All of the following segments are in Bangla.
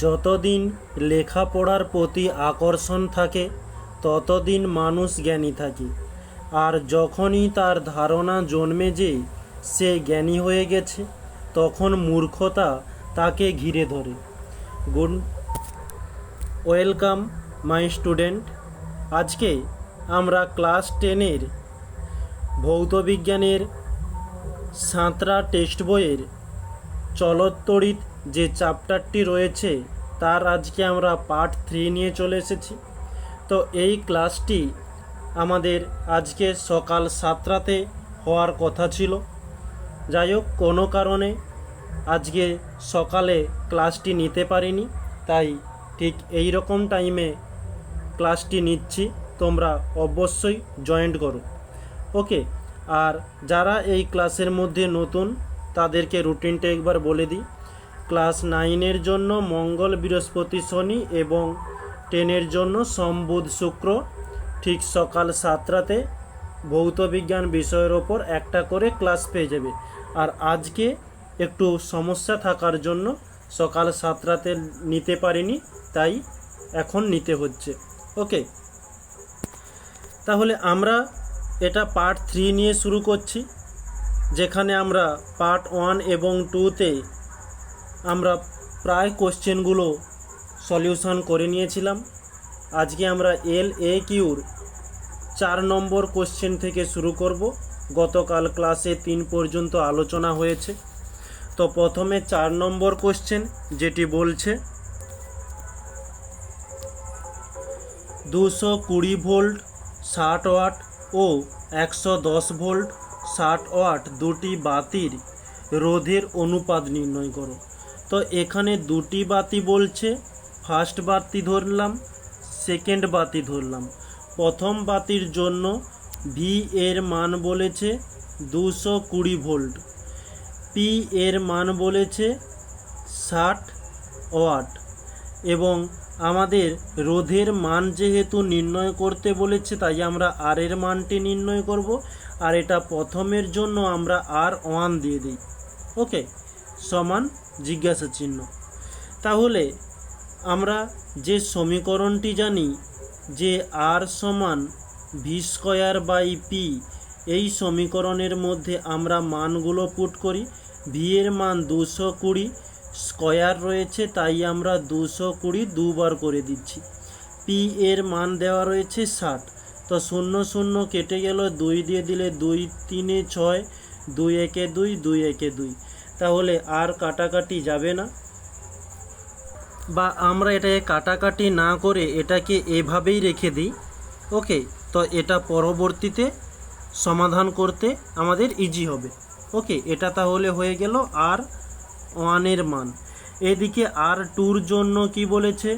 যতদিন লেখাপড়ার প্রতি আকর্ষণ থাকে ততদিন মানুষ জ্ঞানী থাকে, আর যখনই তার ধারণা জন্মে যে সে জ্ঞানী হয়ে গেছে তখন মূর্খতা তাকে ঘিরে ধরে। Good welcome my student. আজকে আমরা ক্লাস 10-এর ভৌতবিজ্ঞানের সাঁতরা টেক্সট বইয়ের চলতরিৎ যে চ্যাপ্টারটি রয়েছে তার আজকে আমরা পার্ট 3 নিয়ে চলে এসেছি। তো এই ক্লাসটি আমাদের আজকে সকাল 7টাতে হওয়ার কথা ছিল, যাই হোক কোনো কারণে আজকে সকালে ক্লাসটি নিতে পারিনি, তাই ঠিক এই রকম টাইমে ক্লাসটি নিচ্ছি, তোমরা অবশ্যই জয়েন করো। ওকে, আর যারা এই ক্লাসের মধ্যে নতুন তাদেরকে রুটিনটা একবার বলে দিই। ক্লাস 9-এর জন্য মঙ্গল, বৃহস্পতি, শনি এবং 10-এর জন্য সোম, বুধ, শুক্র ঠিক সকাল 7টাতে ভৌতবিজ্ঞান বিষয়ের ওপর একটা করে ক্লাস পেয়ে যাবে। আর আজকে একটু সমস্যা থাকার জন্য সকাল 7টাতে নিতে পারিনি, তাই এখন নিতে হচ্ছে। ওকে, তাহলে আমরা এটা পার্ট 3 নিয়ে শুরু করছি, যেখানে আমরা পার্ট 1 এবং 2-তে আমরা প্রায় কোশ্চেনগুলো সলিউশন করে নিয়েছিলাম। আজকে আমরা LAQর 4 নম্বর কোশ্চেন থেকে শুরু করব। গতকাল ক্লাসে 3 পর্যন্ত আলোচনা হয়েছে। তো প্রথমে 4 নম্বর কোশ্চেন, যেটি বলছে 220 ভোল্ট 60 ওয়াট ও 110 ভোল্ট 60 ওয়াট দুটি বাতির রোধের অনুপাত নির্ণয় করো। তো এখানে দুটি বাতি বলছে, ফার্স্ট বাতি ধরলাম, সেকেন্ড বাতি ধরলাম। প্রথম বাতির জন্য ভি এর মান বলেছে 220 ভোল্ট, পি এর মান বলেছে 60 ওয়াট, এবং আমাদের রোধের মান যেহেতু নির্ণয় করতে বলেছে তাই আমরা আর এর মানটি নির্ণয় করব, আর এটা প্রথমের জন্য আমরা R1 দিয়ে দিই। ওকে, সমান জিজ্ঞাসা চিহ্ন। তাহলে আমরা যে সমীকরণটি জানি যে R সমান ভি স্কয়ার বাই পি, এই সমীকরণের মধ্যে আমরা মানগুলো পুট করি। ভি এর মান 220 স্কয়ার রয়েছে, তাই আমরা 220 দুবার করে দিচ্ছি। পি এর মান দেওয়া রয়েছে 60, তো 0 0 কেটে গেল, 2 দিয়ে দিলে 2 3 6, 2 1 2, 2 1 2, তাহলে আর কাটাকাটি যাবে না, বা আমরা এটাকে কাটাকাটি না করে এটাকে এভাবেই রেখে দিই। ওকে, তো এটা পরবর্তীতে সমাধান করতে আমাদের ইজি হবে। ওকে, এটা তাহলে হয়ে গেল R1 এর মান। এদিকে R2-র জন্য কি বলেছে?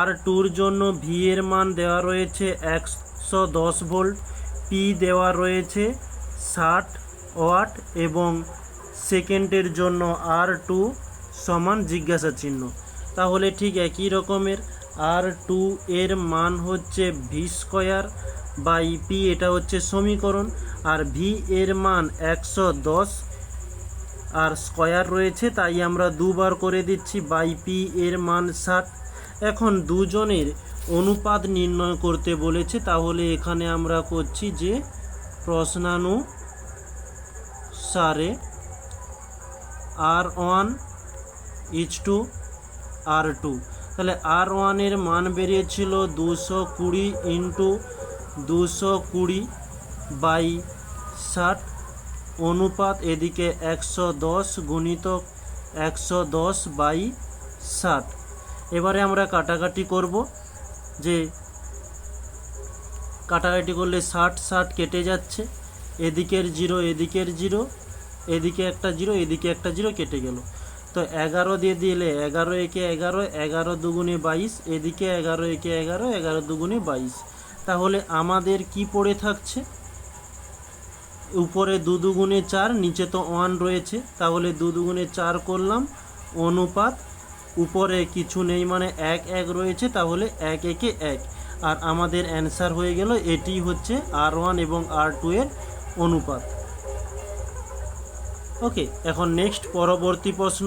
R2-র জন্য ভি এর মান দেওয়া রয়েছে 110 ভোল্ট, পি দেওয়া রয়েছে 60 ওয়াট, এবং সেকেন্ডের জন্য R2 সমান জিজ্ঞাসা চিহ্ন। তাহলে ঠিক একই রকমের R2 এর মান হচ্ছে ভি স্কয়ার বাই পি, এটা হচ্ছে সমীকরণ, আর ভি এর মান 110 আর স্কয়ার রয়েছে তাই আমরা দুবার করে দিচ্ছি, বাই পি এর মান 60। এখন দুজনের অনুপাত নির্ণয় করতে বলেছে, তাহলে এখানে আমরা করছি যে প্রশ্নানুসারে R1 = R2। তাহলে R1 এর মান বেরিয়েছিল 220 × 220 বাই 60 অনুপাত এদিকে 110 গুণিতক 110 বাই 60। এবারে আমরা কাটাকাটি করব, যে কাটাকাটি করলে 60 60 কেটে যাচ্ছে, এদিকের 0 এদিকের 0, এদিকে একটা 0 এদিকে একটা 0 কেটে গেল। তো 11 দিয়ে দিলে 11 একে 11, 11 দুগুণে 22, এদিকে 11 একে 11, 11 দুগুণে 22। তাহলে আমাদের কি পড়ে থাকছে? উপরে 2 দুগুণে 4, নিচে তো 1 রয়েছে, তাহলে 2 দুগুণে 4 করলাম, অনুপাত উপরে কিছু নেই মানে 1 1 রয়েছে, তাহলে 1 একে 1, আর আমাদের অ্যান্সার হয়ে গেল এটি হচ্ছে R1 এবং R2 এর অনুপাত। ওকে, এখন নেক্সট পরবর্তী প্রশ্ন,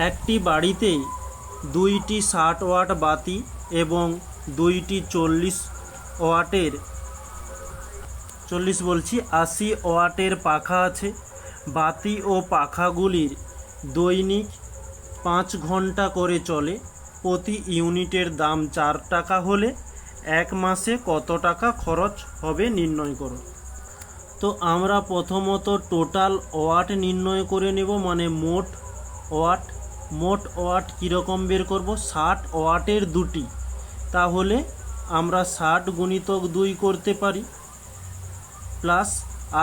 একটি বাড়িতে 2টি 60 ওয়াট বাতি এবং 2টি 40 ওয়াটের 80 ওয়াটের পাখা আছে। বাতি ও পাখাগুলির দৈনিক 5 ঘন্টা করে চলে। প্রতি ইউনিটের দাম 4 টাকা হলে 1 মাসে কত টাকা খরচ হবে নির্ণয় করো। তো আমরা প্রথমত টোটাল ওয়াট নির্ণয় করে নেব, মানে মোট ওয়াট কীরকম বের করব? 60 ওয়াটের 2টি, তাহলে আমরা 60 গুণিতক 2 করতে পারি, প্লাস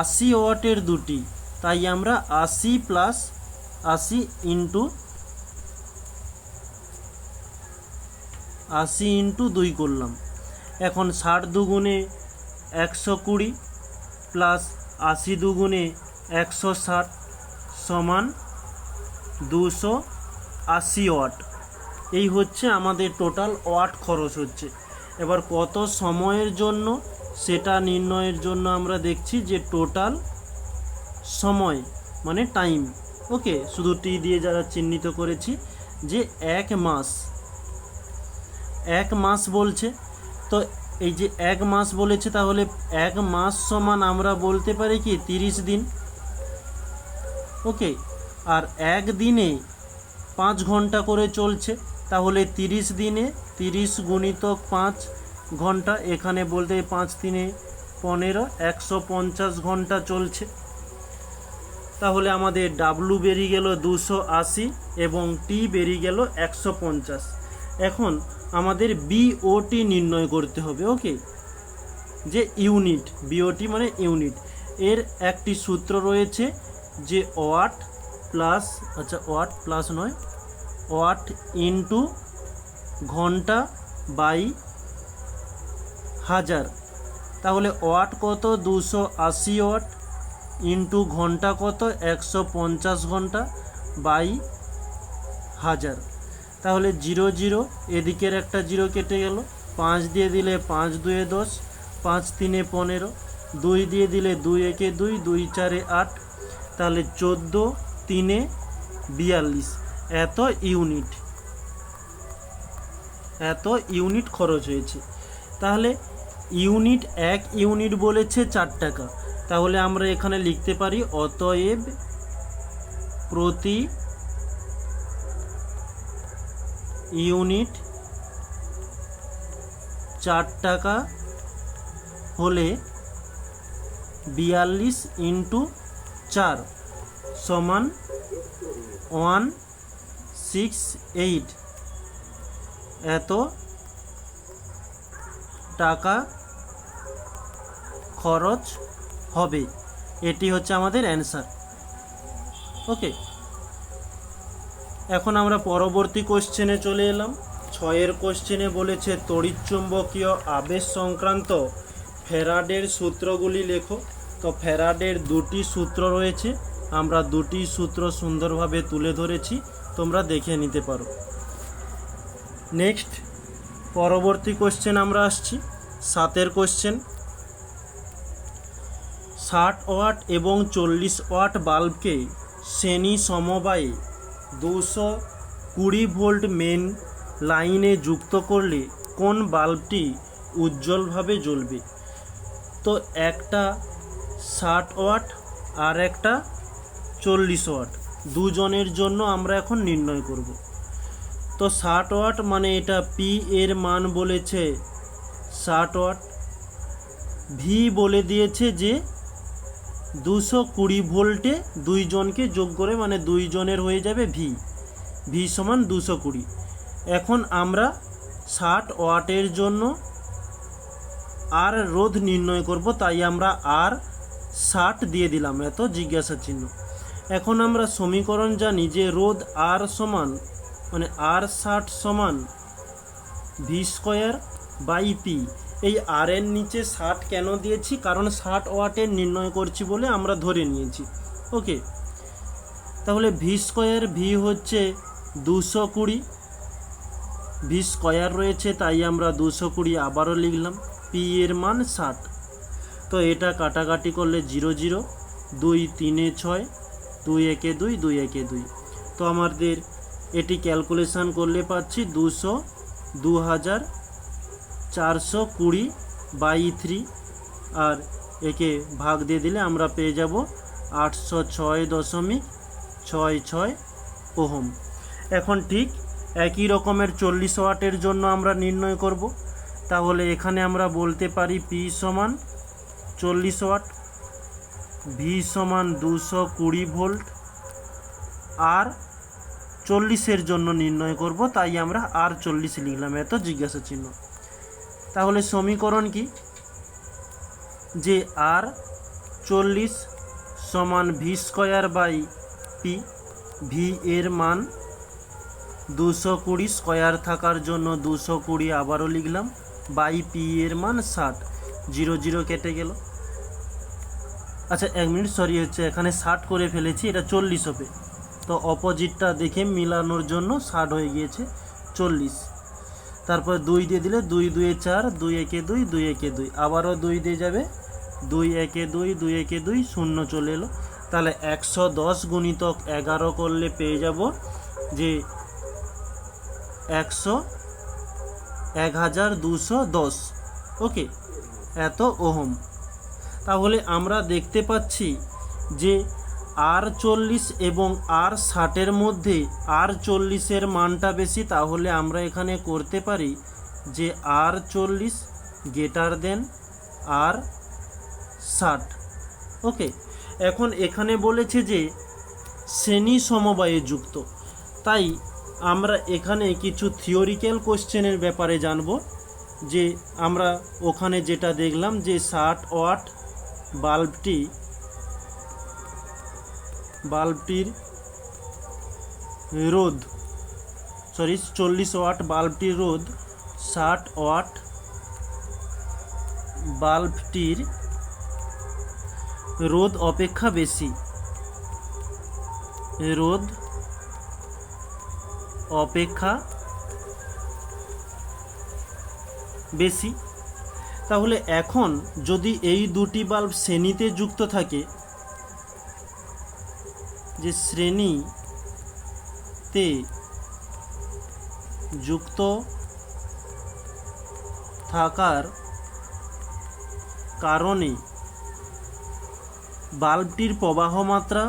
80 ওয়াটের 2টি, তাই আমরা 80 প্লাস 80 ইন্টু 2 করলাম। এখন 60 দুগুণে 120 প্লাস 80 দুগুণে 160 সমান 280 ওয়াট। এই হচ্ছে আমাদের টোটাল ওয়াট খরচ হচ্ছে। এবার কত সময়ের জন্য সেটা নির্ণয়ের জন্য আমরা দেখছি যে টোটাল সময় মানে টাইম। ওকে, শুধু টি দিয়ে যারা চিহ্নিত করেছি যে 1 মাস বলছে। তো এই যে 1 মাস বলেছে, তাহলে 1 মাস সমান আমরা বলতে পারি কি 30 দিন। ওকে, আর 1 দিনে 5 ঘন্টা করে চলছে, তাহলে 30 দিনে 30 গুণিতক 5 ঘন্টা, এখানে বলতে 5 3 15 150 ঘন্টা চলছে। তাহলে আমাদের ডাব্লু বেরিয়ে গেল 280 এবং টি বেরিয়ে গেল 150। এখন আমাদের বিওটি নির্ণয় করতে হবে। ওকে, যে ইউনিট, বিওটি মানে ইউনিট, এর একটি সূত্র রয়েছে যে ওয়াট ইন্টু ঘন্টা বাই হাজার। তাহলে ওয়াট কত? 280 ওয়াট ইন্টু ঘন্টা কত? 150 ঘন্টা বাই হাজার। তাহলে 0 0, এদিকের একটা 0 কেটে গেল, 5 দিয়ে দিলে 5 2 10, 5 3 15, 2 দিয়ে দিলে 2 1 2, 2 4 8, তাহলে 14 3 42। এত ইউনিট খরচ হয়েছে। তাহলে ইউনিট 1 ইউনিট বলেছে 4 টাকা, তাহলে আমরা এখানে লিখতে পারি অতএব প্রতি ইউনিট 4 টাকা হলে 42 ইন্টু 4 সমান 168। এত টাকা খরচ হবে। এটি হচ্ছে আমাদের অ্যান্সার। ওকে, এখন আমরা পরবর্তী কোশ্চেনে চলে এলাম। 6 কোশ্চেনে বলেছে তড়িৎচুম্বকীয় আবেশ সংক্রান্ত ফ্যারাডের সূত্রগুলি লেখো। তো ফ্যারাডের 2টি সূত্র রয়েছে, আমরা 2টি সূত্র সুন্দরভাবে তুলে ধরেছি, তোমরা দেখে নিতে পারো। নেক্সট পরবর্তী কোশ্চেন আমরা আসছি 7 কোশ্চেন। 60 ওয়াট এবং 40 ওয়াট বাল্বকে শ্রেণী সমবায়ে 220 ভোল্ট মেন লাইনে যুক্ত করলে কোন বাল্বটি উজ্জ্বলভাবে জ্বলবে? তো একটা 60 ওয়াট আর একটা 40 ওয়াট, দুজনের জন্য আমরা এখন নির্ণয় করব। তো 60 ওয়াট মানে এটা পি এর মান বলেছে 60 ওয়াট, ভি বলে দিয়েছে যে 220 ভোল্টে 2 জনকে যোগ করে, মানে 2 জনের হয়ে যাবে ভি সমান 220। এখন আমরা 60 ওয়াটের জন্য আর রোধ নির্ণয় করব, তাই আমরা আর 60 দিয়ে দিলাম, এত জিজ্ঞাসা চিহ্ন। এখন আমরা সমীকরণ জানি যে রোধ আর সমান, মানে আর 60 সমান ভি স্কোয়ার বাই পি। এই আর এর নিচে 60 কেন দিয়েছি? কারণ 60 ওয়াটের নির্ণয় করছি বলে আমরা ধরে নিয়েছি। ওকে, তাহলে ভি স্কোয়ার, ভি হচ্ছে 220, ভি স্কোয়ার রয়েছে তাই আমরা 220 আবারও লিখলাম, পি এর মান 60। তো এটা কাটাকাটি করলে 0 0, 2 3 6, 2 1 2, 2 1 2। তো আমাদের এটি ক্যালকুলেশন করলে পাচ্ছি 2420/3 আর একে ভাগ দিয়ে দিলে আমরা পেয়ে যাব 806.66 ওহম। এখন ঠিক একই রকমের 40 ওয়াটের জন্য আমরা নির্ণয় করব। তাহলে এখানে আমরা বলতে পারি P সমান 40 ওয়াট, V সমান 220 ভোল্ট, আর 40-এর জন্য নির্ণয় করব, তাই আমরা আর 40 লিখলাম, এত জিজ্ঞাসা চিহ্ন। তাহলে সমীকরণ কি, যে আর 40 সমান V²/P, ভি এর মান 220, স্কয়ার থাকার জন্য 220 আবারও লিখলাম, বাই পি এর মান 60, 0 0 কেটে গেল। আচ্ছা 1 মিনিট, সরি, হচ্ছে এখানে 60 করে ফেলেছি, এটা 40 হবে, তো অপোজিটটা দেখে মিলানোর জন্য 60 হয়ে গিয়েছে 40। তারপর 2 দিয়ে দিলে 2 2 4, 2 1 2, 2 1 2, আবারও 2 দিয়ে যাবে, 2 1 2, 2 1 2, 0 চলে এলো। তাহলে 110 গুণিতক 11 করলে পেয়ে যাব যে 1210, ওকে, এত ওহম। তাহলে আমরা দেখতে পাচ্ছি যে আর 40 এবং আর 60-এর মধ্যে আর 40-এর মানটা বেশি, তাহলে আমরা এখানে করতে পারি যে আর 40 গ্রেটার দেন আর 60, ওকে। এখন এখানে বলেছে যে শ্রেণী সমবায়ে যুক্ত, তাই আমরা এখানে কিছু থিওরিক্যাল কোশ্চেনের ব্যাপারে জানব। যে আমরা ওখানে যেটা দেখলাম যে 60 ওয়াট বাল্বটির রোধ, 40 ওয়াট বাল্বটির রোধ 60 ওয়াট বাল্বটির রোধ অপেক্ষা বেশি, রোধ অপেক্ষা বেশি। তাহলে এখন যদি এই দুটি বাল্ব শ্রেণীতে যুক্ত থাকে, যে শ্রেণীতে যুক্ত থাকার কারণে বাল্বটির প্রবাহ মাত্রা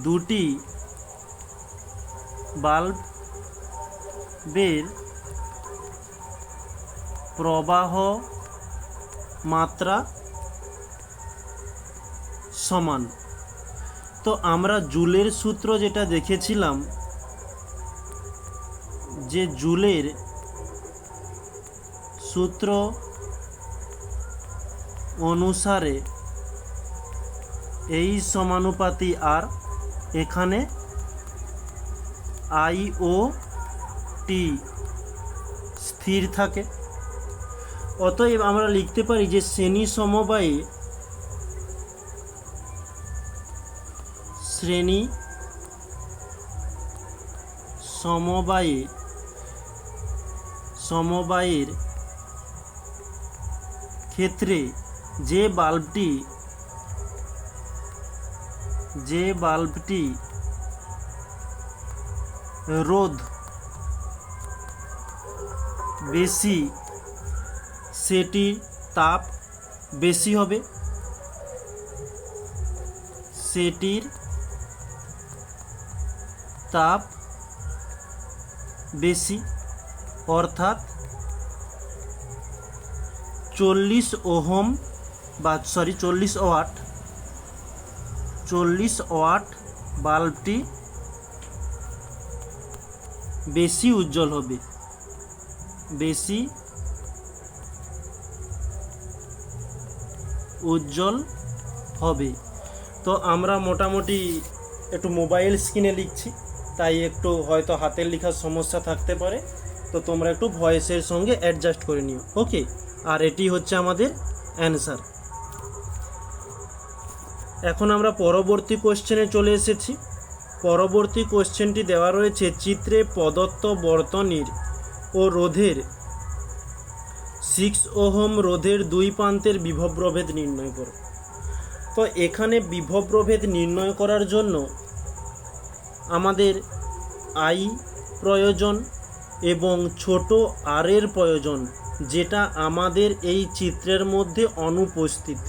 দুটি বাল্বের প্রবাহ মাত্রা সমান। তো আমরা জুলের সূত্র যেটা দেখেছিলাম, যে জুলের সূত্র অনুসারে এই সমানুপাতি আর, এখানে আই ও টি স্থির থাকে। অতএব আমরা লিখতে পারি যে শ্রেণী সমবায়ের ক্ষেত্রে যে বাল্বটি রোধ বেশি, সেটির তাপ বেশি হবে, সেটির তাপ বেশি, অর্থাৎ 40 ওয়াট বাল্বটি বেশি উজ্জ্বল হবে, বেশি উজ্জ্বল হবে। তো আমরা মোটামুটি একটু মোবাইল স্ক্রিনে লিখছি, তাই একটু হয়তো হাতের লেখার সমস্যা থাকতে পারে, তো তোমরা একটু ভয়েসের সঙ্গে অ্যাডজাস্ট করে নিও, ওকে। আর এটি হচ্ছে আমাদের অ্যান্সার। এখন আমরা পরবর্তী কোশ্চেনে চলে এসেছি। পরবর্তী কোশ্চেনটি দেওয়া রয়েছে, চিত্রে প্রদত্ত বর্তনীর ও রোধের 6 ওহম রোধের দুই প্রান্তের বিভব প্রভেদ নির্ণয় করো। তো এখানে বিভব প্রভেদ নির্ণয় করার জন্য আমাদের আই প্রয়োজন এবং ছোট আর এর প্রয়োজন, যেটা আমাদের এই চিত্রের মধ্যে অনুপস্থিত।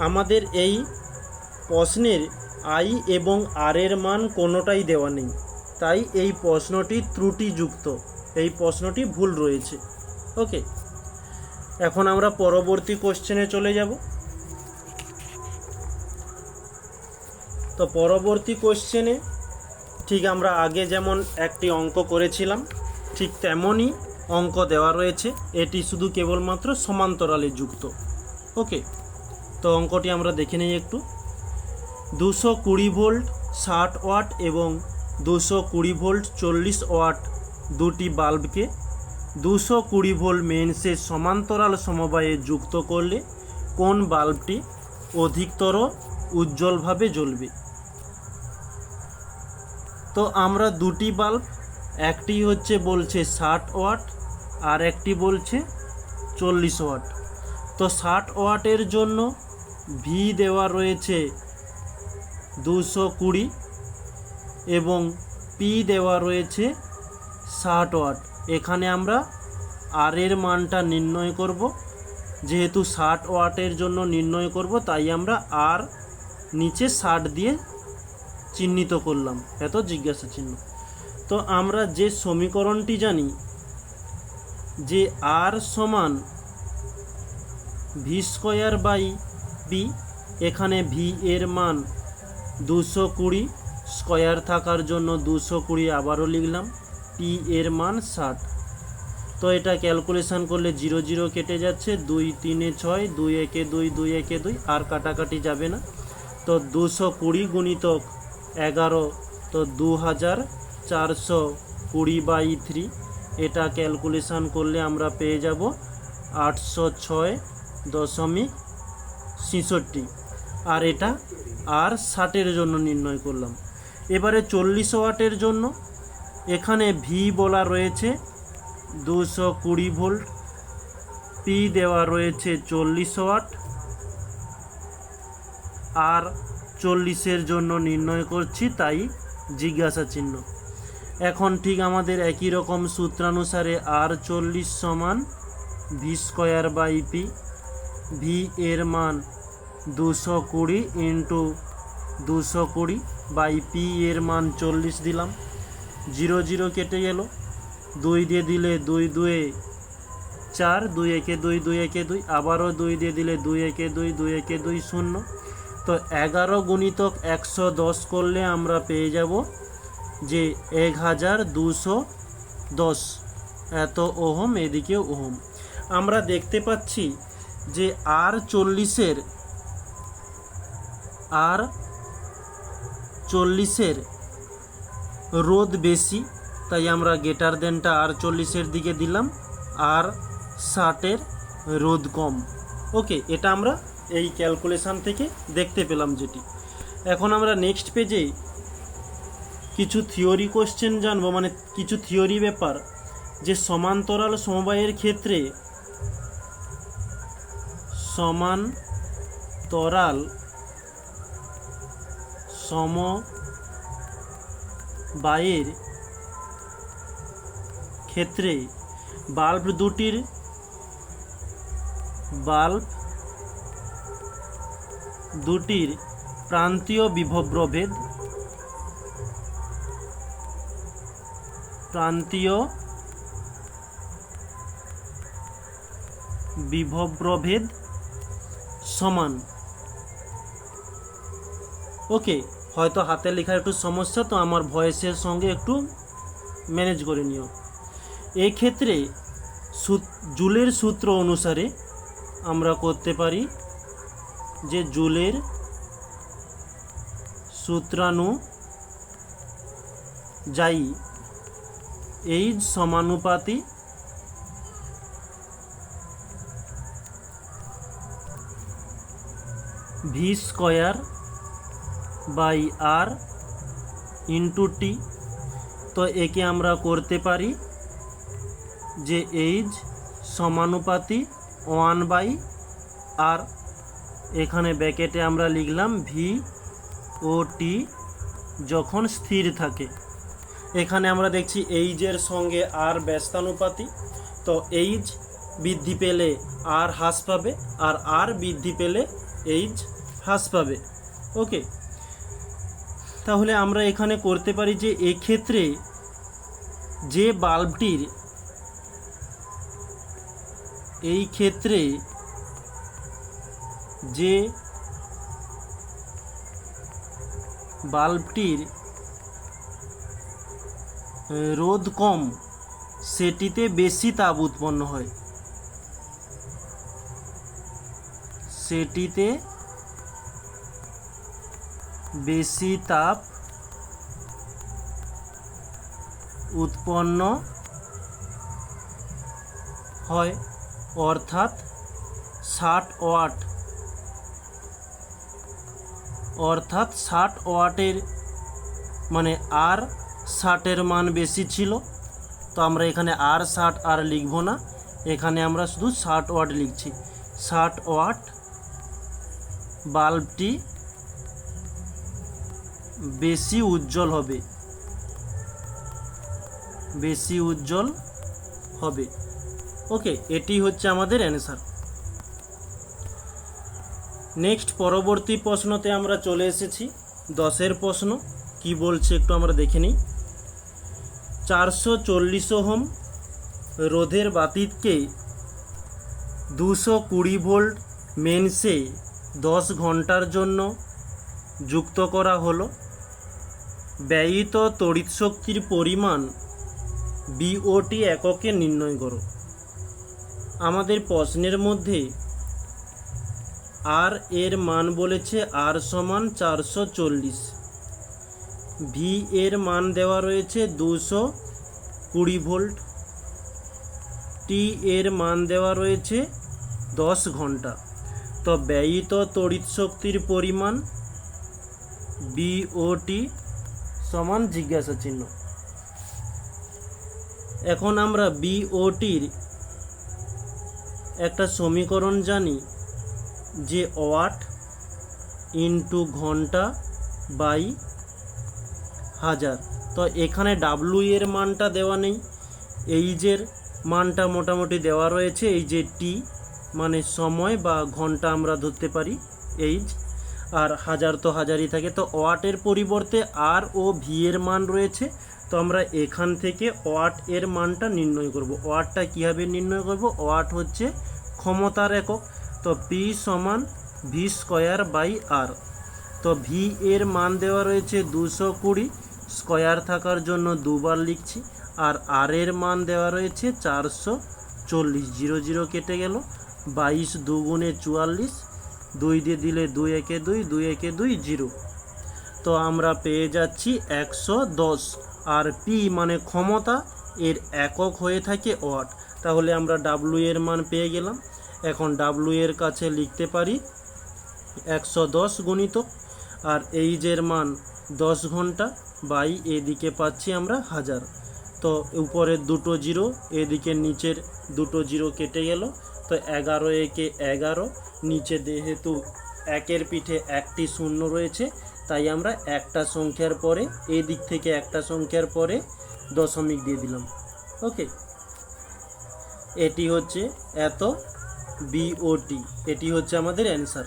আমাদের এই প্রশ্নের আই এবং আর এর মান কোনোটাই দেওয়া নেই, তাই এই প্রশ্নটি ত্রুটিযুক্ত, এই প্রশ্নটি ভুল রয়েছে। ওকে, এখন আমরা পরবর্তী কোশ্চেনে চলে যাব। তো পরবর্তী কোশ্চেনে ঠিক আমরা আগে যেমন একটি অঙ্ক করেছিলাম ঠিক তেমনই অঙ্ক দেওয়া রয়েছে, এটি শুধু কেবলমাত্র সমান্তরালে যুক্ত। ওকে, তো অঙ্কটি আমরা দেখে নিই একটু। 220 ভোল্ট 60 ওয়াট এবং 220 ভোল্ট 40 ওয়াট দুটি বাল্বকে 220 ভোল্ট মেইন্সের সমান্তরাল সমবায়ে যুক্ত করলে কোন বাল্বটি অধিকতর উজ্জ্বলভাবে জ্বলবে? তো আমরা দুটি বাল্ব, একটি হচ্ছে বলছে 60 ওয়াট আর একটি বলছে 40 ওয়াট। তো 60 ওয়াটের জন্য ভি দেওয়া রয়েছে 220 এবং পি দেওয়া রয়েছে 60 ওয়াট। এখানে আমরা আর এর মানটা নির্ণয় করব, যেহেতু 60 ওয়াটের জন্য নির্ণয় করব তাই আমরা আর নিচে 60 দিয়ে চিহ্নিত করলাম, এত জিজ্ঞাসা চিহ্ন। তো আমরা যে সমীকরণটি জানি যে আর সমান ভি স্কোয়ার বাই পি, এখানে ভি এর মান 220 স্কোয়ার থাকার জন্য 220 আবারও লিখলাম, পি এর মান 60। তো এটা ক্যালকুলেশন করলে 0 0 কেটে যাচ্ছে, 2 3 6, 2 1 2, 2 1 2, আর কাটাকাটি যাবে না। তো 220 গুণিতক 11, তো 2420/3, এটা ক্যালকুলেশন করলে আমরা পেয়ে যাব 806.66, আর এটা আর 60-এর জন্য নির্ণয় করলাম। এবারে 40 ওয়াটের জন্য এখানে ভি বলা রয়েছে 220 ভোল্ট, পি দেওয়া রয়েছে 40 ওয়াট, আর 40-এর জন্য নির্ণয় করছি, তাই জিজ্ঞাসা চিহ্ন। এখন ঠিক আমাদের একই রকম সূত্রানুসারে আর 40 সমান V square by P, V এর মান 220 ইন্টু 220 বাই পি এর মান 40 দিলাম, 0 0 কেটে গেল, 2 দিয়ে দিলে 2 2 4, 2 1 2, 2 1 2, আবারও 2 দিয়ে দিলে 2 1 2, 2 1 2 0। তো 11 গুণিতক 110 করলে আমরা পেয়ে যাব যে 1210, এত ওহম, এদিকে ওহম। আমরা দেখতে পাচ্ছি যে আর 40-এর রোধ বেশি, তাই আমরা গ্রেটার দেনটা আর 40-এর দিকে দিলাম, আর 60-এর রোধ কম। ওকে, এটা আমরা এই ক্যালকুলেশন থেকে দেখতে পেলাম যেটি। এখন আমরা নেক্সট পেজে কিছু থিওরি কোশ্চেন জানবো, মানে কিছু থিওরি ব্যাপার, যে সমান্তরাল সমবায়ের ক্ষেত্রে সমান্তরাল সমবায়ের ক্ষেত্রে বাল্ব দুটির প্রান্তীয় বিভবপ্রভেদ সমান। ওকে, হয়তো হাতে লেখার একটু সমস্যা, তো আমার ভয়েসের সঙ্গে একটু ম্যানেজ করে নিও। এক্ষেত্রে জুলের সূত্র অনুসারে আমরা করতে পারি যে জুলের সূত্রানুযায়ী এইচ সমানুপাতি V square by R into T. তো একে আমরা করতে পারি যে এইচ সমানুপাতি 1/r, এখানে ব্র্যাকেটে আমরা লিখলাম ভি ও টি যখন স্থির থাকে। এখানে আমরা দেখছি এইজের সঙ্গে আর ব্যস্তানুপাতি, তো এইজ বৃদ্ধি পেলে আর হ্রাস পাবে, আর আর বৃদ্ধি পেলে এইজ হ্রাস পাবে। ওকে, তাহলে আমরা এখানে করতে পারি যে এক্ষেত্রে যে বাল্বটির এই ক্ষেত্রে যে বাল্বটির রোধ কম সেটিতে বেশি তাপ উৎপন্ন হয়, সেটিতে বেশি তাপ উৎপন্ন হয়, অর্থাৎ 60 ওয়াট, অর্থাৎ 60 ওয়াটের মানে আর 60-এর মান বেশি ছিল। তো আমরা এখানে আর 60 আর লিখব না, এখানে আমরা শুধু 60 ওয়াট লিখছি। 60 ওয়াট বাল্বটি বেশি উজ্জ্বল হবে, বেশি উজ্জ্বল হবে। ওকে, এটি হচ্ছে আমাদের অ্যান্সার। নেক্সট পরবর্তী প্রশ্নতে আমরা চলে এসেছি। 10এর প্রশ্ন কি বলছে একটু আমরা দেখে নিই। 440 ওহম রোধের বাতিকে 220 ভোল্ট মেইনসে 10 ঘন্টার জন্য যুক্ত করা হলো। ব্যয়িত তড়িৎ শক্তির পরিমাণ বিওটি এককে নির্ণয় করো। আমাদের প্রশ্নের মধ্যে আর এর মান বলেছে আর সমান 440, ভি এর মান দেওয়া রয়েছে 220 ভোল্ট, টি এর মান দেওয়া রয়েছে 10 ঘন্টা। তো ব্যয়িত তড়িৎ শক্তির পরিমাণ বিওটি সমান জিজ্ঞাসা চিহ্ন। এখন আমরা বিওটির একটা সমীকরণ জানি যে ওয়াট ইন্টু ঘন্টা বাই হাজার। তো এখানে ডাব্লু এর মানটা দেওয়া নেই, এইজের মানটা মোটামুটি দেওয়া রয়েছে। এই যে টি মানে সময় বা ঘন্টা আমরা ধরতে পারি এইজ, আর হাজার তো হাজারই থাকে। তো ওয়াটের পরিবর্তে আর ও ভি এর মান রয়েছে, তো আমরা এখান থেকে ওয়াট এর মানটা নির্ণয় করব। ওয়াটটা কীভাবে নির্ণয় করব? ওয়াট হচ্ছে ক্ষমতার একক, তো পি সমান ভি স্কোয়ার বাই আর। তো ভি এর মান দেওয়া রয়েছে 220, স্কোয়ার থাকার জন্য দুবার লিখছি, আর আর এর মান দেওয়া রয়েছে 440, 0 0 কেটে গেল, 22 2 × 44, 2 দিয়ে দিলে 2 একে 2, 2 একে 2 0। তো আমরা পেয়ে যাচ্ছি 110, আর পি মানে ক্ষমতা, এর একক হয়ে থাকে ওয়াট। তাহলে আমরা ডাব্লু এর মান পেয়ে গেলাম। এখন ডাব্লু এর কাছে লিখতে পারি 110 গুণিতক আর এইজের মান 10 ঘন্টা বাই এদিকে পাচ্ছি আমরা হাজার। তো উপরের দুটো জিরো, এদিকে নিচের দুটো জিরো কেটে গেল, তো 11 একে 11, নিচে যেহেতু একের পিঠে একটি শূন্য রয়েছে তাই আমরা একটা সংখ্যার পরে এদিক থেকে একটা সংখ্যার পরে দশমিক দিয়ে দিলাম। ওকে, এটি হচ্ছে এত বিওটি, এটি হচ্ছে আমাদের অ্যান্সার।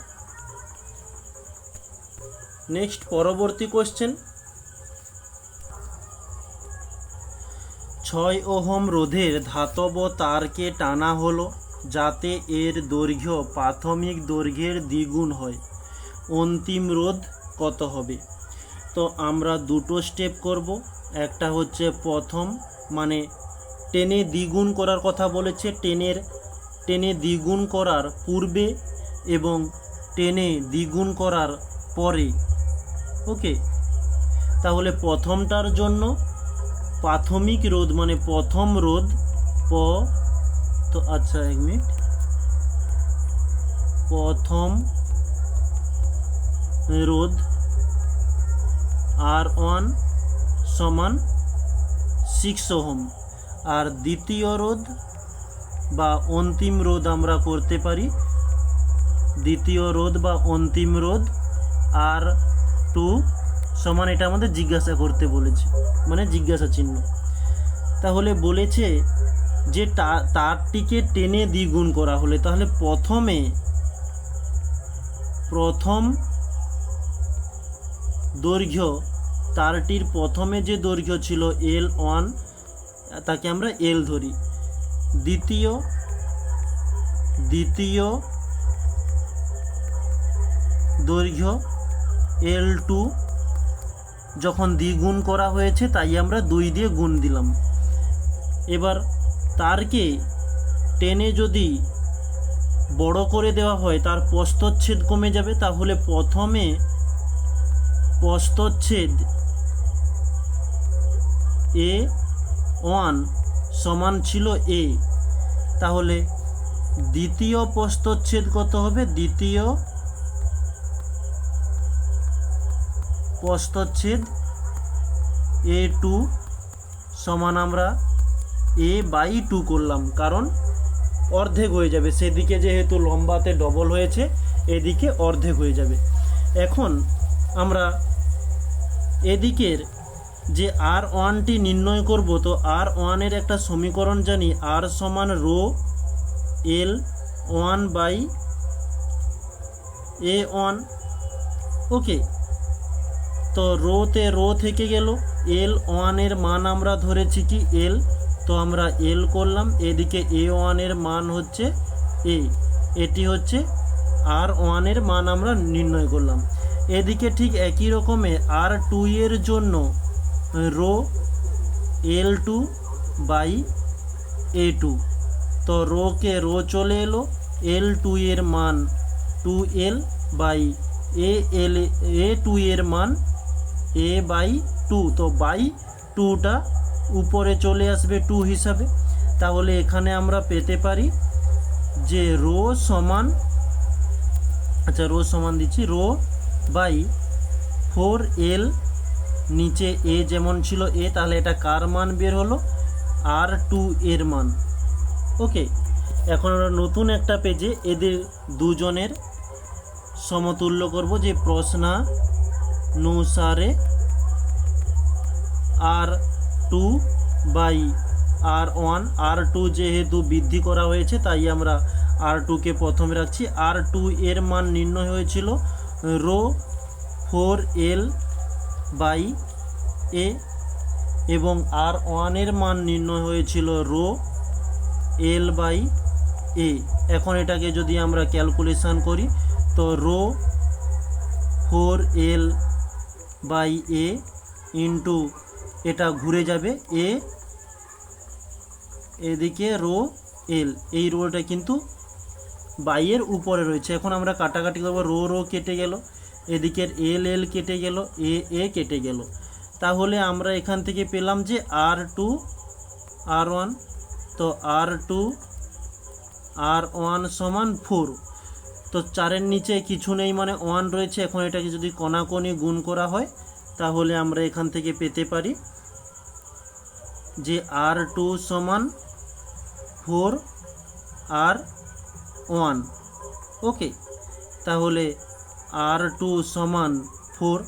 নেক্সট পরবর্তী কোশ্চেন, 6 ওহম রোধের ধাতব তারকে টানা হলো যাতে এর দৈর্ঘ্য প্রাথমিক দৈর্ঘ্যের দ্বিগুণ হয়, অন্তিম রোধ কত হবে? তো আমরা দুটো স্টেপ করব। একটা হচ্ছে প্রথম মানে টেনে দ্বিগুণ করার কথা বলেছে, টেনে দ্বিগুণ করার পূর্বে এবং টেনে দ্বিগুণ করার পরে। ওকে, তাহলে প্রথমটার জন্য প্রাথমিক রোধ মানে প্রথম রোধ তো আচ্ছা এক মিনিট, প্রথম রোধ R1 সমান 6 ওহম, আর দ্বিতীয় রোধ বা অন্তিম রোধ আমরা করতে পারি, দ্বিতীয় রোধ বা অন্তিম রোধ R2 সমান, এটা আমাদের জিজ্ঞাসা করতে বলেছে, মানে জিজ্ঞাসা চিহ্ন। তাহলে বলেছে যে তারটিকে টেনে দ্বিগুণ করা হলে, তাহলে প্রথম দৈর্ঘ্য, তারটির প্রথমে যে দৈর্ঘ্য ছিল L1, তাকে আমরা L ধরি। দ্বিতীয় দৈর্ঘ্য L2 যখন দ্বিগুণ করা হয়েছে তাই আমরা 2 দিয়ে গুণ দিলাম। এবার তারকে টেনে যদি বড় করে দেওয়া হয় তার প্রস্থচ্ছেদ কমে যাবে, তাহলে প্রথমে প্রস্থচ্ছেদ A1 সমান ছিল A, তাহলে দ্বিতীয় প্রস্থচ্ছেদ কত হবে? দ্বিতীয় প্রস্থচ্ছেদ A2 সমান আমরা A/2 করলাম, কারণ অর্ধেক হয়ে যাবে, সেদিকে যেহেতু লম্বাতে ডবল হয়েছে এদিকে অর্ধেক হয়ে যাবে। এখন আমরা এদিকের যে R1টি নির্ণয় করব, তো R1 এর একটা সমীকরণ জানি, R সমান রো L1/A1। ওকে, তো রো থেকে গেল, L1 এর মান আমরা ধরেছি কি L, তো আমরা L করলাম, এদিকে A1 এর মান হচ্ছে A, এটি হচ্ছে R1 এর মান আমরা নির্ণয় করলাম। এদিকে ঠিক একই রকমে R2 এর জন্য রো L2/A2, তো রো চলে এলো, L2 এর মান 2L/A2 এর মান A/2, তো বাই 2টা উপরে চলে আসবে 2 হিসাবে। তাহলে এখানে আমরা পেতে পারি যে রো সমান দিচ্ছি রো বাই 4L, নিচে A যেমন ছিল A, তাহলে এটা কার মান বের হলো? R2 এর মান। ওকে, এখন আমরা নতুন একটা পেজে এদের দুজনের সমতুল্য করব, যে প্রশ্নানুসারে R2/R1, R2 যেহেতু বৃদ্ধি করা হয়েছে তাই আমরা R2কে প্রথমে রাখছি। R2 এর মান নির্ণয় হয়েছিল রো 4L/A, এবং R1 এর মান নির্ণয় হয়েছিল রো L/A। এখন এটাকে যদি আমরা ক্যালকুলেশন করি, তো রো 4L/A ইন্টু এটা ঘুরে যাবে A, এদিকে রো L, এই রোটা কিন্তু বাইয়ের উপরে রয়েছে। এখন আমরা কাটাকাটি করবো, রো কেটে গেল, এদিকের L কেটে গেল, A কেটে গেল, তাহলে আমরা এখান থেকে পেলাম যে R2/R1, তো R2/R1 সমান 4, তো 4-এর নিচে কিছু নেই মানে 1 রয়েছে। এখন এটাকে যদি কোণাকোণি গুণ করা হয় তাহলে আমরা এখান থেকে পেতে পারি যে R2 সমান 4R1। ওকে, তাহলে R2 সমান 4,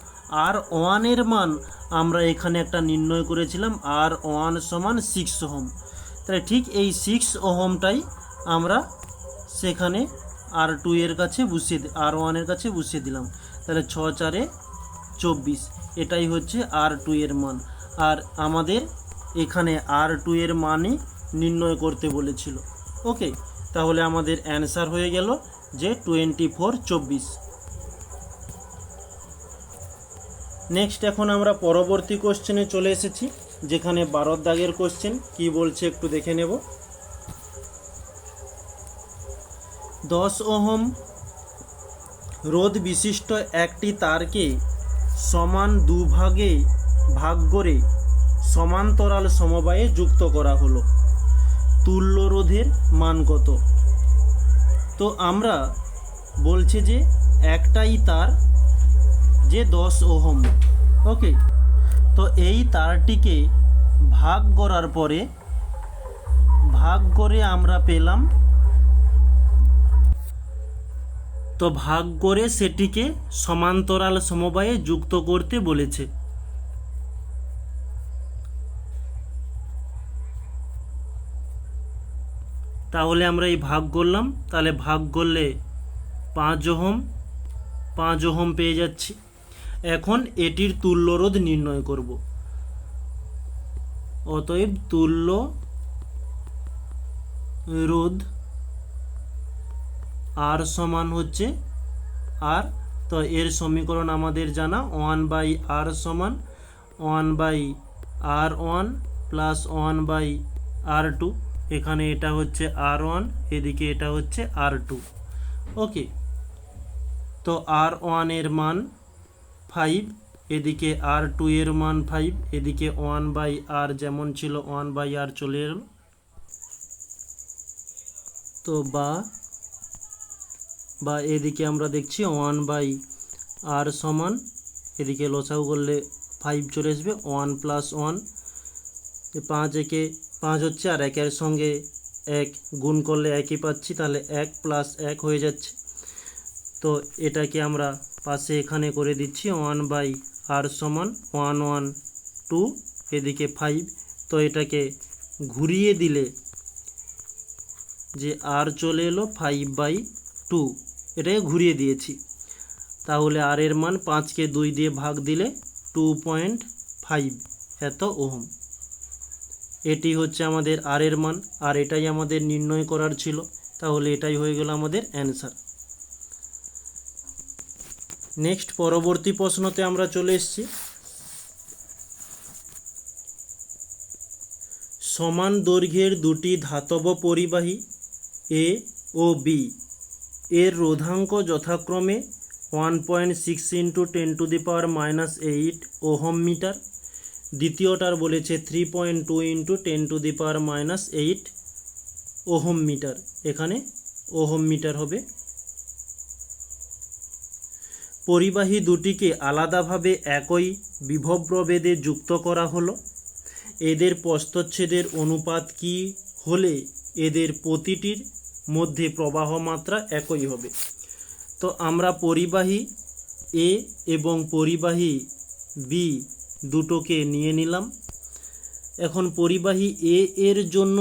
R1 এর মান আমরা এখানে একটা নির্ণয় করেছিলাম, R1 সমান 6 ওহম। তাহলে ঠিক এই 6 ওহমটাই আমরা সেখানে R2 এর কাছে R1 এর কাছে বসিয়ে দিলাম। তাহলে 6×4 = 24, এটাই হচ্ছে R2 এর মান। আর আমাদের এখানে R2 এর মানই নির্ণয় করতে বলেছিল। ওকে, তাহলে আমাদের অ্যান্সার হয়ে গেল যে 24/24। নেক্সট এখন আমরা পরবর্তী কোশ্চেনে চলে এসেছি, যেখানে 12 দাগের কোশ্চেন কি বলছে একটু দেখে নেব। 10 ওহম রোধ বিশিষ্ট একটি তারকে সমান দুভাগে ভাগ করে সমান্তরাল সমবায়ে যুক্ত করা হলো, তুল্য রোধের মান কত? তো আমরা বলছে যে একটাই তার যে 10 ওহম। ওকে, তো এই তারটিকে ভাগ করার পরে আমরা পেলাম তো ভাগ করে সেটিকে সমান্তরাল সমবায়ে যুক্ত করতে বলেছে। তাহলে আমরা এই ভাগ করলাম, তাহলে ভাগ করলে 5 ওহম পেয়ে যাচ্ছি। এখন এটির তুল্য রোধ নির্ণয় করব। অতএব তুল্য রোধ আর সমান হচ্ছে আর। তো এর সমীকরণ আমাদের জানা, 1/r সমান 1/r1 প্লাস 1/r2। এখানে এটা হচ্ছে r1, এদিকে এটা হচ্ছে r2। ওকে, তো r1 এর মান 5, এদিকে r2 এর মান 5, এদিকে 1/r যেমন ছিল 1/r চলে এলো। তো বা এদিকে আমরা দেখছি 1/r সমান, এদিকে লসাগু করলে 5 চলে আসবে, 1 প্লাস 1, 5 একে 5 হচ্ছে, আর 1 সঙ্গে 1 গুণ করলে 1ই পাচ্ছি, তাহলে 1 প্লাস 1 হয়ে যাচ্ছে। তো এটাকে আমরা পাশে এখানে করে দিচ্ছি, 1/r সমান 1 1 2, এদিকে 5। তো এটাকে ঘুরিয়ে দিলে যে আর চলে এলো 5/2, এটাকে ঘুরিয়ে দিয়েছি। তাহলে আর এর মান 5কে 2 দিয়ে ভাগ দিলে 2.5 এত ওহম। এটি হচ্ছে আমাদের আর এর মান, আর এটাই আমাদের নির্ণয় করার ছিল। তাহলে এটাই হয়ে গেল আমাদের অ্যান্সার। নেক্সট পরবর্তী প্রশ্নতে আমরা চলে এসেছি। সমান দৈর্ঘ্যের দুটি ধাতব পরিবাহী এ ও বি এর রোধাঙ্ক যথাক্রমে 1.6 × 10⁻⁻8 ওহম মিটার, দ্বিতীয়টার বলেছে 3.2 × 10⁻⁸ ওহম মিটার। এখানে ওহম মিটার হবে। পরিবাহী দুটিকে আলাদাভাবে একই বিভব প্রভেদে যুক্ত করা হলো। এদের প্রস্থচ্ছেদের অনুপাত কি হলে এদের প্রতিটির মধ্যে প্রবাহ মাত্রা একই হবে? তো আমরা পরিবাহী এ এবং পরিবাহী বি দুটোকে নিয়ে নিলাম। এখন পরিবাহী এ এর জন্য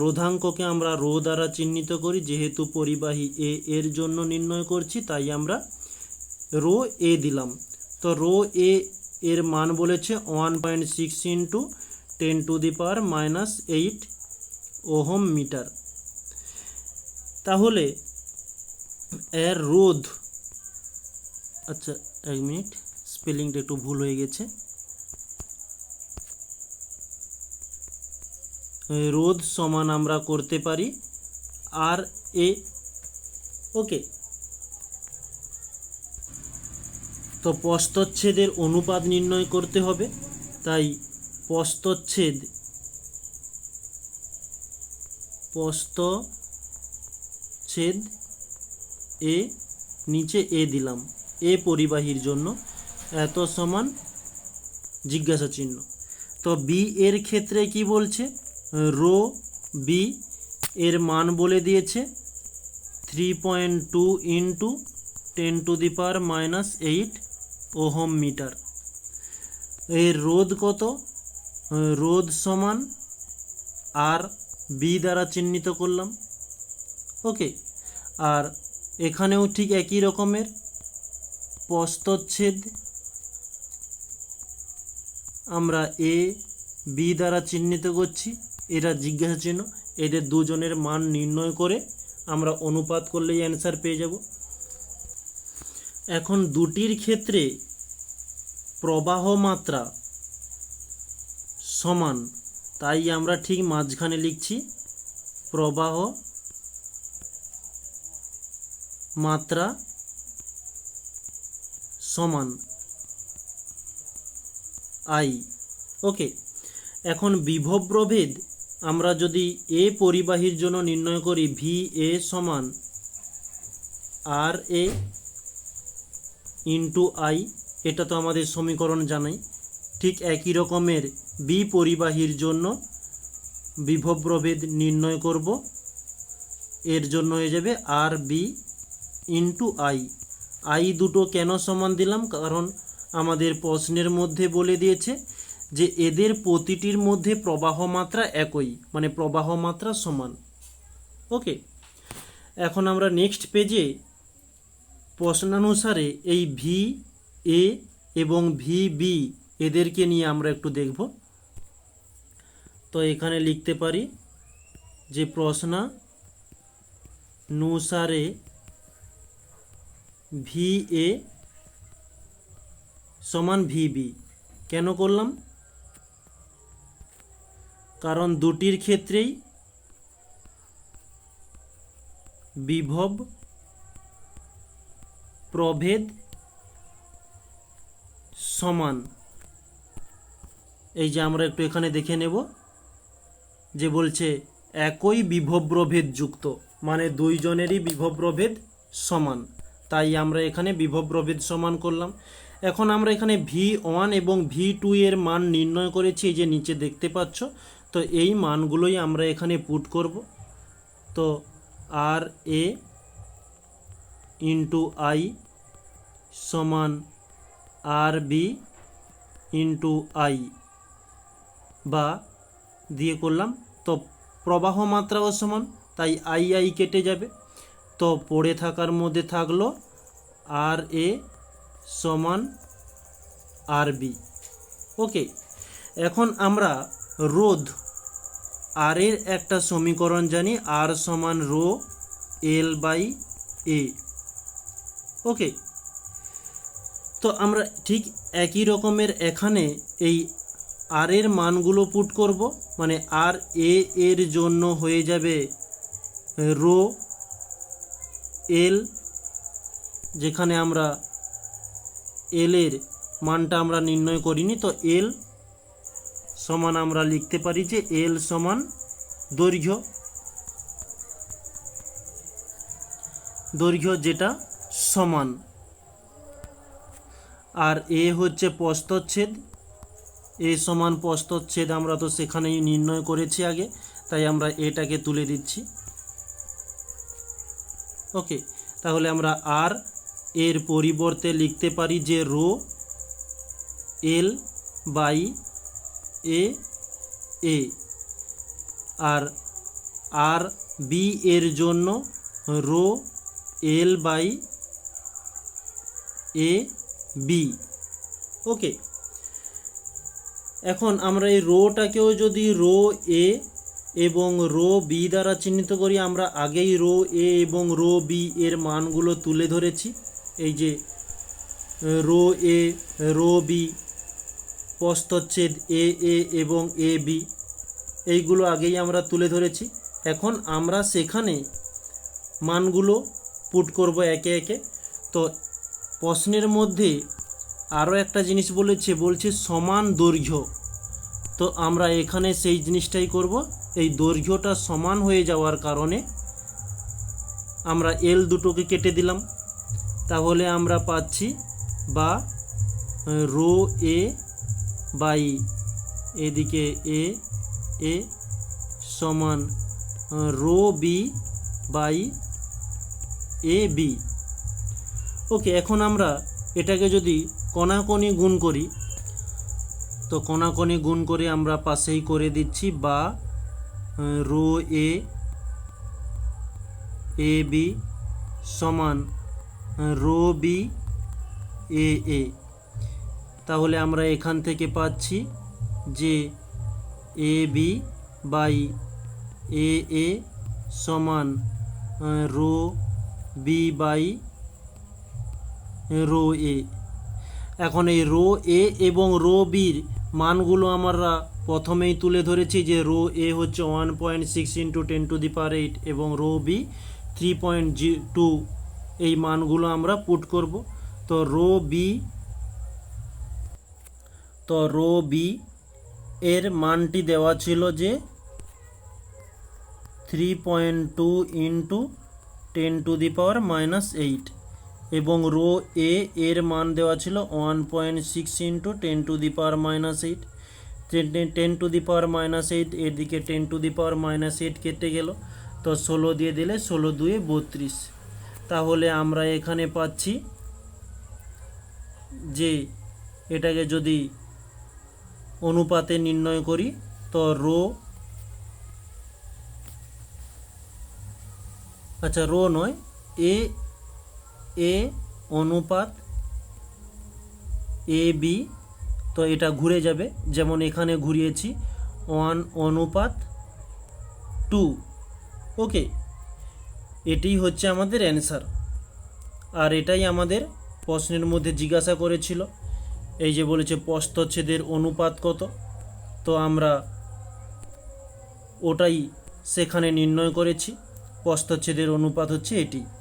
রোধাঙ্ককে আমরা রো দ্বারা চিহ্নিত করি, যেহেতু পরিবাহী এ এর জন্য নির্ণয় করছি তাই আমরা রো এ দিলাম। তো রো এ এর মান বলেছে 1.6 × 10⁻⁸ ওহম মিটার। তাহলে এর রোধ, আচ্ছা 1 মিনিট, স্পেলিংটা একটু ভুল হয়ে গেছে। রোধ সমান আমরা করতে পারি আর এ। ওকে, তো প্রস্থচ্ছেদের অনুপাত নির্ণয় করতে হবে, তাই প্রস্থচ্ছেদ এ, নিচে এ দিলাম, এ পরিবাহীর জন্য এত সমান জিজ্ঞাসা চিহ্ন। তো বি এর ক্ষেত্রে কি বলছে, রো বি এর মান বলে দিয়েছে 3.2 × 10⁻⁸ ওহম মিটার। এর রোধ কত? রোধ সমান আর বি দ্বারা চিহ্নিত করলাম। ওকে, আর এখানেও ঠিক একই রকমের প্রস্থচ্ছেদ আমরা এ বি দ্বারা চিহ্নিত করছি, এটা জিজ্ঞাসা চিহ্ন। এদের দুজনের মান নির্ণয় করে আমরা অনুপাত করলেই অ্যান্সার পেয়ে যাব। এখন দুটির ক্ষেত্রে প্রবাহ মাত্রা সমান, তাই আমরা ঠিক মাঝখানে লিখছি প্রবাহ মাত্রা সমান আই। ওকে, এখন বিভব প্রভেদ আমরা যদি এ পরিবাহীর জন্য নির্ণয় করি, ভি এ সমান আর এ ইন্টু আই, এটা তো আমাদের সমীকরণ জানাই। ঠিক একই রকমের বি পরিবাহীর জন্য বিভব প্রভেদ নির্ণয় করব, এর জন্য হয়ে যাবে আর বি ইন্টু আই। আই দুটো কেন সমান দিলাম? কারণ আমাদের প্রশ্নের মধ্যে বলে দিয়েছে যে এদের প্রতিটির মধ্যে প্রবাহ মাত্রা একই, মানে প্রবাহ মাত্রা সমান। ওকে, এখন আমরা নেক্সট পেজে প্রশ্নানুসারে এই ভি এ এবং ভি বি এদেরকে নিয়ে আমরা একটু দেখব। তো এখানে লিখতে পারি যে প্রশ্নানুসারে ভি এ সমান ভি বি। কেন করলাম? কারণ দুটির ক্ষেত্রেই বিভব প্রভেদ সমান। এই যে আমরা একটু এখানে দেখে নেব যে বলছে একই বিভব প্রভেদ যুক্ত, মানে দুইজনেরই বিভব প্রভেদ সমান, তাই আমরা এখানে বিভব প্রভেদ সমান করলাম। এখন আমরা এখানে V1 এবং V2 এর মান নির্ণয় করেছি, এই যে নিচে দেখতে পাচ্ছ। তো এই মানগুলোই আমরা এখানে পুট করব। তো আর এ ইন্টু আই সমান আর বি ইন্টু আই, বা দিয়ে করলাম। তো প্রবাহ মাত্রাও সমান, তাই আই আই কেটে যাবে। তো পড়ে থাকার মধ্যে থাকলো আর এ সমান আর বি। ওকে, এখন আমরা রোধ আর এর একটা সমীকরণ জানি, আর সমান রো এল বাই এ। ওকে, তো আমরা ঠিক একই রকমের এখানে এই আর এর মানগুলো পুট করব, মানে আর এ এর জন্য হয়ে যাবে রো এল, যেখানে আমরা এল এর মানটা আমরা নির্ণয় করিনি। তো এল সমান আমরা লিখতে পারি যে এল সমান দৈর্ঘ্য যেটা সমান, আর এ হচ্ছে প্রস্থচ্ছেদ, এ সমান প্রস্থচ্ছেদ আমরা তো সেখানেই নির্ণয় করেছি আগে, তাই আমরা এটাকে তুলে দিচ্ছি। ওকে, তাহলে আমরা আর এর পরিবর্তে লিখতে পারি যে rho L by A A, আর আর বি এর জন্য rho L by A B. Okay, এখন আমরা এই রোটাকেও যদি রো এ এবং রো বি দ্বারা চিহ্নিত করি, আমরা আগেই রো এ এবং রো বি এর মানগুলো তুলে ধরেছি। এই যে রো এ রো বি প্রস্থচ্ছেদ এ এ এবং এ বি, এইগুলো আগেই আমরা তুলে ধরেছি। এখন আমরা সেখানে মানগুলো পুট করব একে একে। তো প্রশ্নের মধ্যে আরও একটা জিনিস বলছে সমান দৈর্ঘ্য। তো আমরা এখানে সেই জিনিসটাই করব। এই দৈর্ঘ্যটা সমান হয়ে যাওয়ার কারণে আমরা এল দুটোকে কেটে দিলাম, তাহলে আমরা পাচ্ছি বা রো এ বাই এদিকে এ এ সমান rho B by A B. Okay, এখন আমরা এটাকে যদি কণাকণি গুণ করি, তো কণাকণি গুণ করে আমরা পাশেই করে দিচ্ছি বা রো এ এ বি সমান রো বি এ এ। তাহলে আমরা এখান থেকে পাচ্ছি যে A B by A A সমান রো বি বাই রো এ। এখন এই রো এ এবং রো বির মানগুলো আমরা প্রথমেই তুলে ধরেছি যে রো এ হচ্ছে 1.6 ইন্টু 10⁸ এবং রো বি 3.2। এই মানগুলো আমরা পুট করব। তো রো বি এর মানটি দেওয়া ছিল যে 3.2 ইন্টু 10⁻⁻8 এবং রো এ এর মান দেওয়া ছিল 1.6 ইন্টু 10⁻⁻8। 10⁻⁻8 এর দিকে 10⁻⁻8 কেটে গেল, তো 16 দিয়ে দিলে 16 2 32। তাহলে আমরা এখানে পাচ্ছি যে এটাকে যদি অনুপাতে নির্ণয় করি তো রো, আচ্ছা রো নয়, এ এ অনুপাত এ বি, তো এটা ঘুরে যাবে, যেমন এখানে ঘুরিয়েছি 1:2। ওকে, এটাই হচ্ছে আমাদের অ্যান্সার। আর এটাই আমাদের প্রশ্নের মধ্যে জিজ্ঞাসা করেছিল, এই যে বলেছে প্রস্থচ্ছেদের অনুপাত কত, তো আমরা ওটাই সেখানে নির্ণয় করেছি। প্রস্থচ্ছেদের অনুপাত হচ্ছে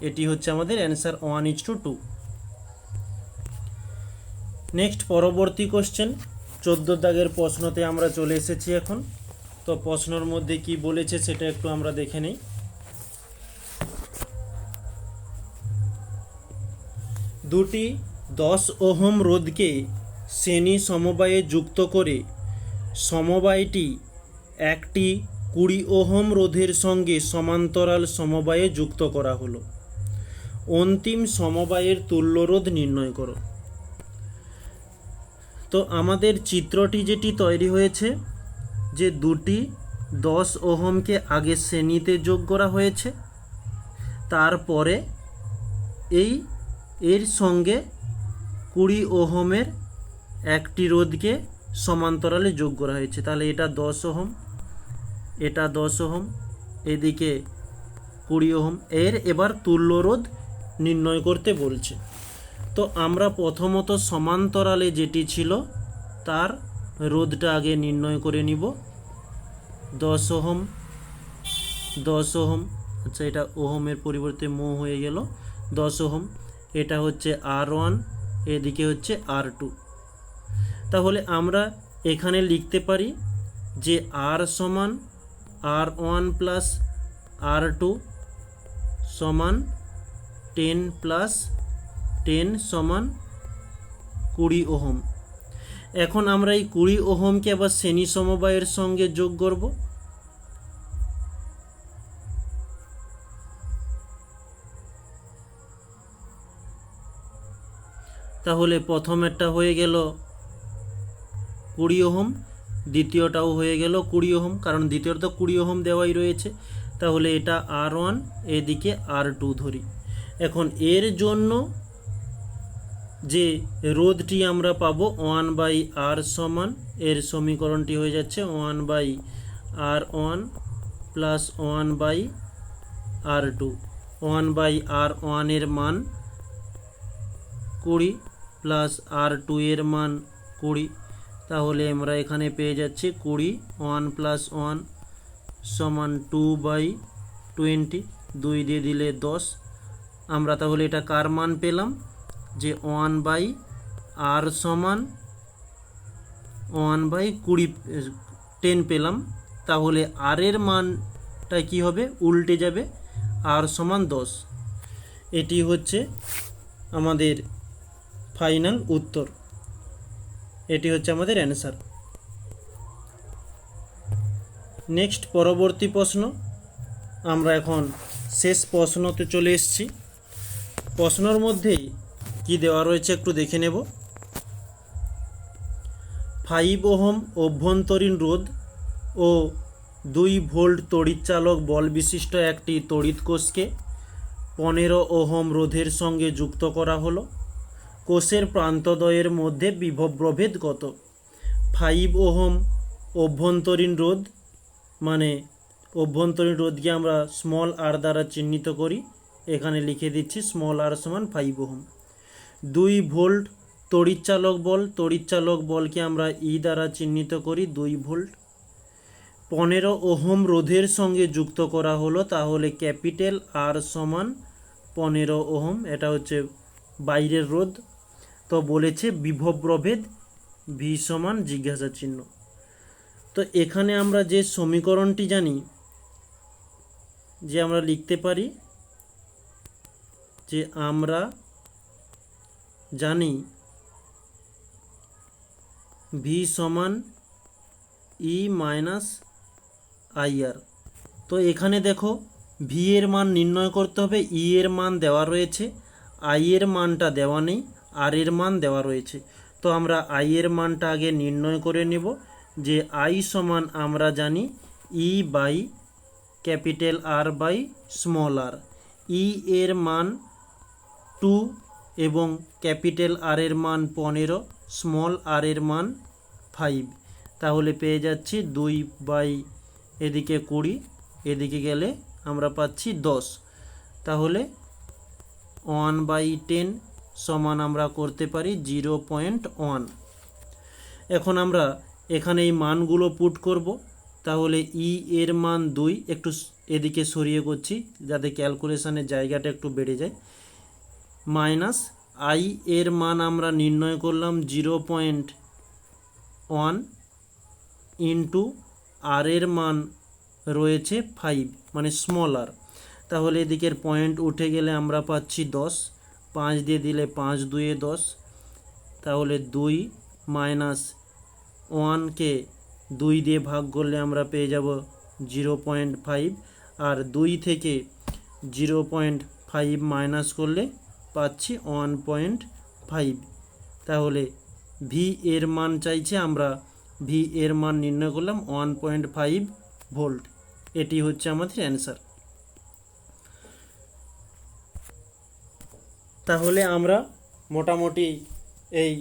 এটি হচ্ছে আমাদের অ্যান্সার 1:2। নেক্সট পরবর্তী কোশ্চেন 14 দাগের প্রশ্নতে আমরা চলে এসেছি এখন। তো প্রশ্নের মধ্যে কি বলেছে সেটা একটু আমরা দেখে নেই। দুটি 10 ওহম রোধকে শ্রেণী সমবায়ে যুক্ত করে সমবায়টি একটি 20 ওহম রোধের সঙ্গে সমান্তরাল সমবায়ে যুক্ত করা হলো। অন্তিম সমবায়ের তুল্যরোধ নির্ণয় করো। তো আমাদের চিত্রটি যেটি তৈরি হয়েছে, যে দুটি 10 ওহমকে আগে শ্রেণীতে যোগ করা হয়েছে, তারপরে এর সঙ্গে 20 ওহমের একটি রোধকে সমান্তরালে যোগ করা হয়েছে। তাহলে এটা 10 ওহম, এটা 10 ওহম, এদিকে 20 ওহম। এবার তুল্যরোধ নির্ণয় করতে বলছে। তো আমরা প্রথমত সমান্তরালে যেটি ছিল তার রোধটা আগে নির্ণয় করে নিব। 10 ওহম, 10 ওহম, আচ্ছা এটা ওহমের পরিবর্তে মো হয়ে গেল, 10 ওহম, এটা হচ্ছে R1, এদিকে হচ্ছে R2। তাহলে আমরা এখানে লিখতে পারি যে R সমান R1 প্লাস R2 সমান 10 প্লাস 10 সমান 20 ওহম। এখন আমরা এই 20 ওহমকে আবার শ্রেণী সমবায়ের সঙ্গে যোগ করব। তাহলে প্রথমেরটা হয়ে গেল 20 ওহম, দ্বিতীয়টাও হয়ে গেল 20 ওহম, কারণ দ্বিতীয়টা 20 ওহম দেওয়াই রয়েছে। তাহলে এটা R1, এদিকে R2 ধরি। এখন এর জন্য যে রোধটি আমরা পাবো 1/R সমান, এর সমীকরণটি হয়ে যাচ্ছে 1/R1 প্লাস 1/R2। 1/R1 এর মান 20 প্লাস R2 এর মান 20, তাহলে আমরা এখানে পেয়ে যাচ্ছি 20, 1 প্লাস 1 সমান 2/20, 2 দিয়ে দিলে 10। আমরা তাহলে এটা কার মান পেলাম, যে 1/R সমান 1/10 পেলাম। তাহলে আর এর মানটা কি হবে, উল্টে যাবে, R সমান 10। এটি হচ্ছে আমাদের ফাইনাল উত্তর, এটি হচ্ছে আমাদের অ্যান্সার। নেক্সট পরবর্তী প্রশ্ন, আমরা এখন শেষ প্রশ্নতে চলে এসেছি। প্রশ্নের মধ্যেই কি দেওয়া রয়েছে একটু দেখে নেব। 5 ওহম অভ্যন্তরীণ রোধ ও 2 ভোল্ট তড়িৎচালক বল বিশিষ্ট একটি তড়িৎ কোষকে 15 ওহম রোধের সঙ্গে যুক্ত করা হলো। কোষের প্রান্তদ্বয়ের মধ্যে বিভব প্রভেদ কত? 5 ওহম অভ্যন্তরীণ রোধ, মানে অভ্যন্তরীণ রোধকে আমরা স্মল আর দ্বারা চিহ্নিত করি, এখানে লিখে দিচ্ছি স্মল আর সমান 5 ওহম। 2 ভোল্ট তড়িৎচালক বল, তড়িৎচালক বলকে আমরা ই দ্বারা চিহ্নিত করি 2 ভোল্ট। 15 ওহম রোধের সঙ্গে যুক্ত করা হলো, তাহলে ক্যাপিটাল আর সমান 15 ওহম, এটা হচ্ছে বাইরের রোধ। তো বলেছে বিভব প্রভেদ ভি সমান জিজ্ঞাসা চিহ্ন। তো এখানে আমরা যে সমীকরণটি জানি, যে আমরা লিখতে পারি যে আমরা জানি ভি সমান ই মাইনাস আইআর। তো এখানে দেখো ভি এর মান নির্ণয় করতে হবে, ই এর মান দেওয়া রয়েছে, আই এর মানটা দেওয়া নেই, আর এর মান দেওয়া রয়েছে। তো আমরা আই এর মানটা আগে নির্ণয় করে নেব, যে আই সমান আমরা জানি E by capital R by small R. E এর মান 2 এবং ক্যাপিটাল আর এর মান 15, স্মল আর এর মান 5। তাহলে পেয়ে যাচ্ছি 2 বাই এদিকে 20, এদিকে গেলে আমরা পাচ্ছি 10। তাহলে 1/10 সমান আমরা করতে পারি 0.1। এখন আমরা এখানে এই মানগুলো পুট করব। তাহলে ই এর মান 2, একটু এদিকে সরিয়ে করছি যাতে ক্যালকুলেশনের জায়গাটা একটু বেড়ে যায়, মাইনাস আই এর মান আমরা নির্ণয় করলাম 0.1 ইন্টু আর এর মান রয়েছে 5 মানে স্মল আর। তাহলে এদিকের পয়েন্ট উঠে গেলে আমরা পাচ্ছি 10, 5 দিয়ে দিলে 5 2 10। তাহলে 2 মাইনাস 1কে 2 দিয়ে ভাগ করলে আমরা পেয়ে যাব 0.5, আর 2 থেকে 0.5 মাইনাস করলে পাচ্ছি 1.5। তাহলে ভি এর মান চাইছে, আমরা ভি এর মান নির্ণয় করলাম 1.5 ভোল্ট। এটি হচ্ছে আমাদের অ্যান্সার। তাহলে আমরা মোটামুটি এই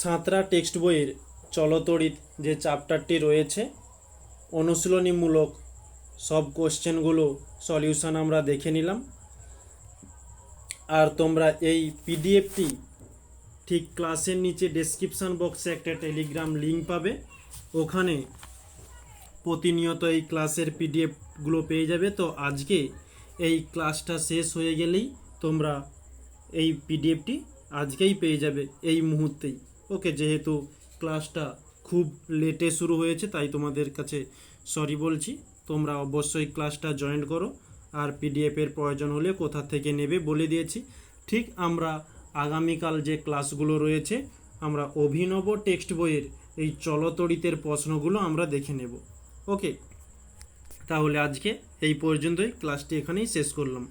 সাঁতরা টেক্সট বইয়ের চলতড়িৎ যে চ্যাপ্টারটি রয়েছে, অনুশীলনীমূলক সব কোশ্চেনগুলো সলিউশন আমরা দেখে নিলাম। আর তোমরা এই পিডিএফটি ঠিক ক্লাসের নিচে ডেসক্রিপশান বক্সে একটা টেলিগ্রাম লিঙ্ক পাবে, ওখানে প্রতিনিয়ত এই ক্লাসের পিডিএফগুলো পেয়ে যাবে। তো আজকে এই ক্লাসটা শেষ হয়ে গেলেই তোমরা এই পিডিএফটি আজকেই পেয়ে যাবে, এই মুহূর্তেই। ওকে, যেহেতু ক্লাসটা খুব লেটে শুরু হয়েছে তাই তোমাদের কাছে সরি বলছি। তোমরা অবশ্যই ক্লাসটা জয়েন করো, আর পিডিএফের প্রয়োজন হলে কোথা থেকে নেবে বলে দিয়েছি। ঠিক আমরা আগামীকাল যে ক্লাসগুলো রয়েছে, আমরা অভিনব টেক্সট বইয়ের এই চলতড়িতের প্রশ্নগুলো আমরা দেখে নেব। ওকে, তাহলে আজকে এই পর্যন্তই, ক্লাসটি এখানেই শেষ করলাম।